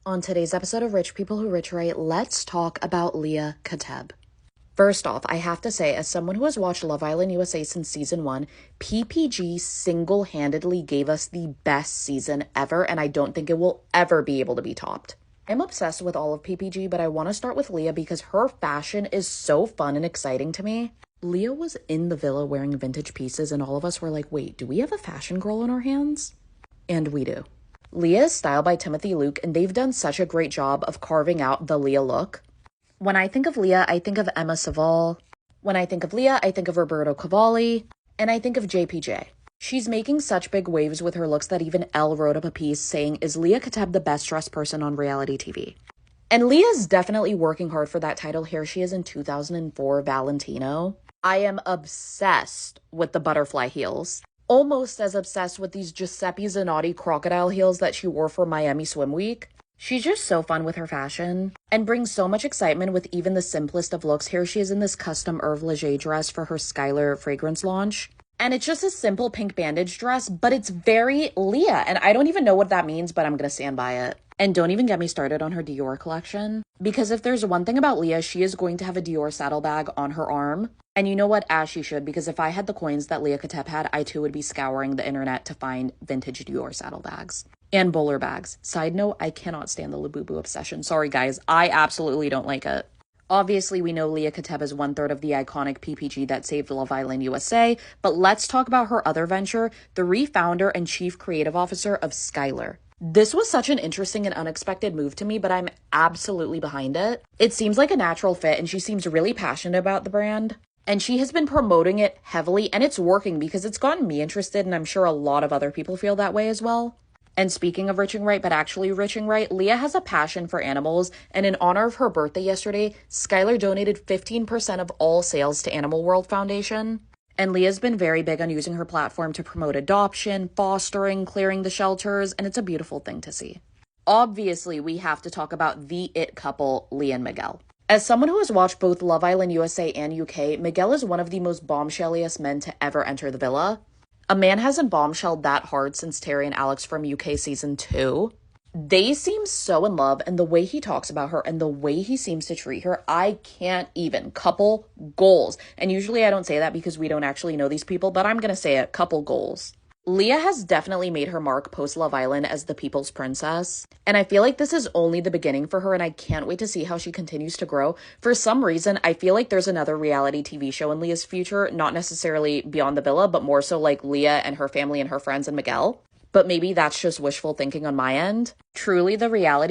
On today's episode of Rich People Who Rich Right, let's talk about Leah Kateb. First off, I have to say, as someone who has watched Love Island USA since season 1, PPG single-handedly gave us the best season ever, and I don't think it will ever be able to be topped. I'm obsessed with all of PPG, but I want to start with Leah because her fashion is so fun and exciting to me. Leah was in the villa wearing vintage pieces, and all of us were like, wait, do we have a fashion girl on our hands? And we do. Leah is styled by Timothy Luke, and they've done such a great job of carving out the Leah look. When I think of Leah, I think of Emma Savall. When I think of Leah, I think of Roberto Cavalli. And I think of JPJ. She's making such big waves with her looks that even Elle wrote up a piece saying, is Leah Kateb the best dressed person on reality TV? And Leah's definitely working hard for that title. Here she is in 2004 Valentino. I am obsessed with the butterfly heels. Almost as obsessed with these Giuseppe Zanotti crocodile heels that she wore for Miami Swim Week. She's just so fun with her fashion and brings so much excitement with even the simplest of looks. Here she is in this custom Hervé Leger dress for her Skylar fragrance launch. And it's just a simple pink bandage dress, but it's very Leah. And I don't even know what that means, but I'm going to stand by it. And don't even get me started on her Dior collection. Because if there's one thing about Leah, she is going to have a Dior saddlebag on her arm. And you know what? As she should, because if I had the coins that Leah Kateb had, I too would be scouring the internet to find vintage Dior saddlebags. And bowler bags. Side note, I cannot stand the Labubu obsession. Sorry guys, I absolutely don't like it. Obviously, we know Leah Kateb is 1/3 of the iconic PPG that saved Love Island USA, but let's talk about her other venture, the refounder and chief creative officer of Skylar. This was such an interesting and unexpected move to me, but I'm absolutely behind it. It seems like a natural fit, and she seems really passionate about the brand. And she has been promoting it heavily, and it's working because it's gotten me interested, and I'm sure a lot of other people feel that way as well. And speaking of riching right, but actually riching right, Leah has a passion for animals, and in honor of her birthday yesterday, Skylar donated 15% of all sales to Animal World Foundation. And Leah's been very big on using her platform to promote adoption, fostering, clearing the shelters, and it's a beautiful thing to see. Obviously, we have to talk about the it couple, Leah and Miguel. As someone who has watched both Love Island USA and UK, Miguel is one of the most bombshelliest men to ever enter the villa. A man hasn't bombshelled that hard since Terry and Alex from UK season 2. They seem so in love, and the way he talks about her and the way he seems to treat her, I can't even. Couple goals. And usually I don't say that because we don't actually know these people, but I'm going to say it. Couple goals. Leah has definitely made her mark post Love Island as the people's princess. And I feel like this is only the beginning for her, and I can't wait to see how she continues to grow. For some reason, I feel like there's another reality TV show in Leah's future, not necessarily Beyond the Villa, but more so like Leah and her family and her friends and Miguel. But maybe that's just wishful thinking on my end. Truly, the reality